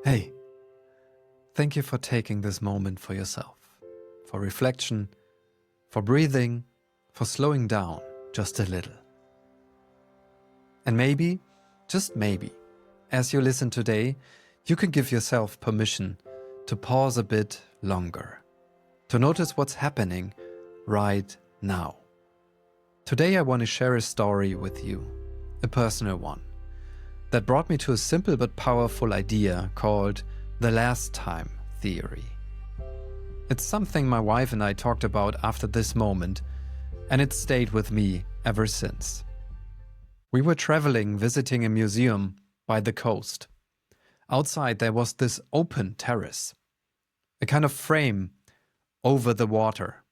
Hey, thank you for taking this moment for yourself, for reflection, for breathing, for slowing down just a little. And maybe, just maybe, as you listen today, you can give yourself permission to pause a bit longer, to notice what's happening right now. Today I want to share a story with you, a personal one, that brought me to a simple but powerful idea called the last time theory. It's something my wife and I talked about after this moment, and it stayed with me ever since. We were traveling, visiting a museum by the coast. Outside there was this open terrace, a kind of frame over the water,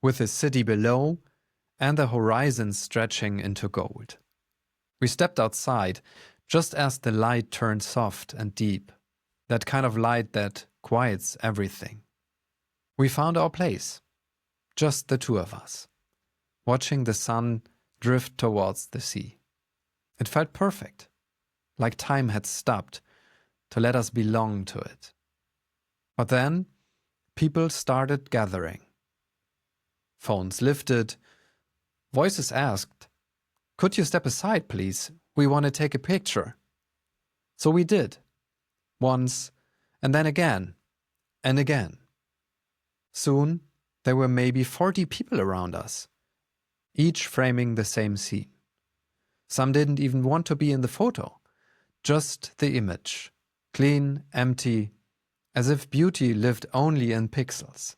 with the city below and the horizon stretching into gold. We stepped outside just as the light turned soft and deep, that kind of light that quiets everything. We found our place, just the two of us, watching the sun drift towards the sea. It felt perfect, like time had stopped to let us belong to it. But then, people started gathering. Phones lifted, voices asked, "Could you step aside, please? We want to take a picture." So we did, once, and then again, and again. Soon, there were maybe 40 people around us, each framing the same scene. Some didn't even want to be in the photo, just the image, clean, empty, as if beauty lived only in pixels.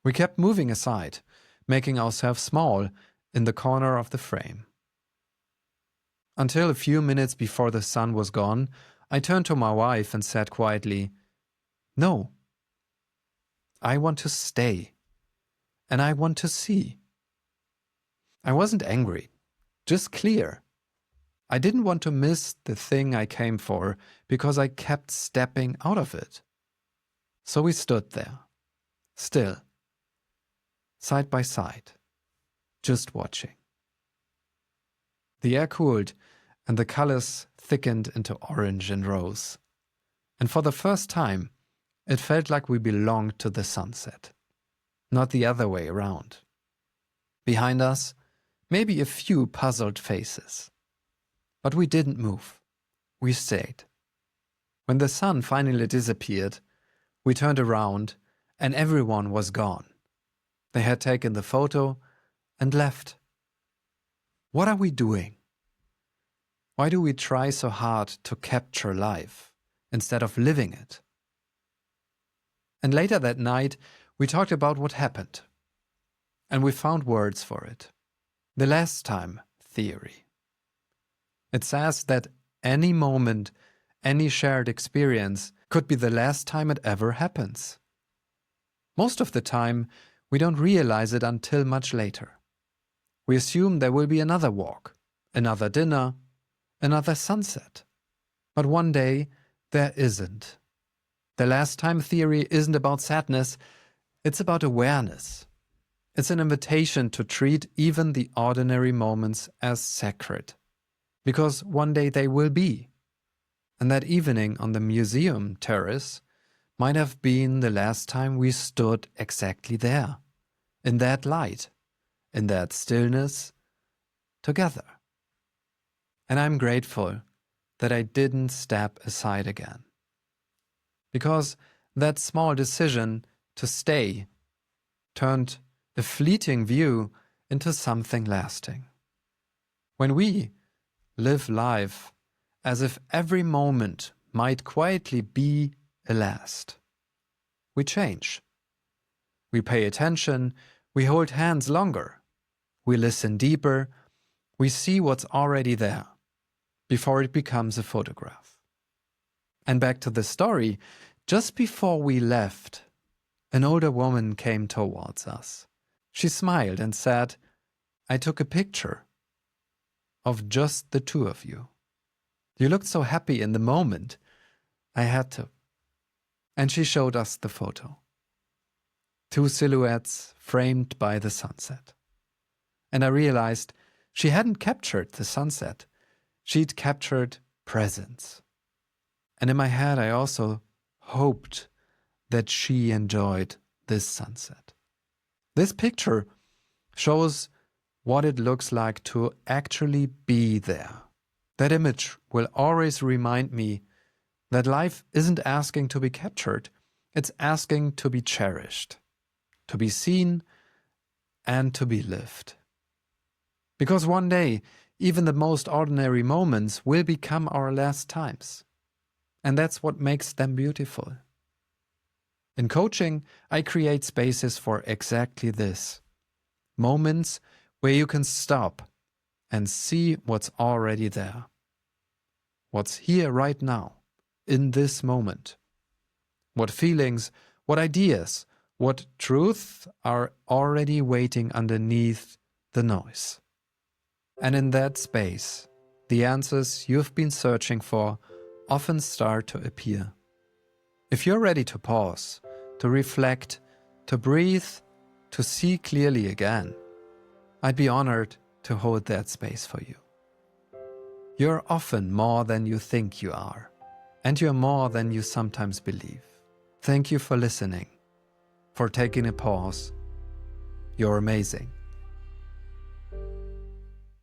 We kept moving aside, making ourselves small in the corner of the frame. Until a few minutes before the sun was gone, I turned to my wife and said quietly, "No, I want to stay, and I want to see." I wasn't angry, just clear. I didn't want to miss the thing I came for because I kept stepping out of it. So we stood there, still, side by side, just watching. The air cooled and the colors thickened into orange and rose. And for the first time, it felt like we belonged to the sunset, not the other way around. Behind us, maybe a few puzzled faces. But we didn't move. We stayed. When the sun finally disappeared, we turned around and everyone was gone. They had taken the photo and left. What are we doing? Why do we try so hard to capture life instead of living it? And later that night, we talked about what happened. And we found words for it. The last time theory. It says that any moment, any shared experience could be the last time it ever happens. Most of the time, we don't realize it until much later. We assume there will be another walk, another dinner, another sunset. But one day, there isn't. The last time theory isn't about sadness, it's about awareness. It's an invitation to treat even the ordinary moments as sacred. Because one day they will be. And that evening on the museum terrace might have been the last time we stood exactly there, in that light, in that stillness, together. And I'm grateful that I didn't step aside again. Because that small decision to stay turned a fleeting view into something lasting. When we live life as if every moment might quietly be a last, we change. We pay attention, we hold hands longer, we listen deeper, we see what's already there before it becomes a photograph. And back to the story, just before we left, an older woman came towards us. She smiled and said, "I took a picture of just the two of you. You looked so happy in the moment. I had to." And she showed us the photo. Two silhouettes framed by the sunset. And I realized she hadn't captured the sunset. She'd captured presence. And in my head, I also hoped that she enjoyed this sunset. This picture shows what it looks like to actually be there. That image will always remind me that life isn't asking to be captured, it's asking to be cherished, to be seen, and to be lived. Because one day, even the most ordinary moments will become our last times. And that's what makes them beautiful. In coaching, I create spaces for exactly this. Moments where you can stop and see what's already there. What's here right now, in this moment. What feelings, what ideas, what truths are already waiting underneath the noise. And in that space, the answers you've been searching for often start to appear. If you're ready to pause, to reflect, to breathe, to see clearly again, I'd be honored to hold that space for you. You're often more than you think you are, and you're more than you sometimes believe. Thank you for listening, for taking a pause. You're amazing.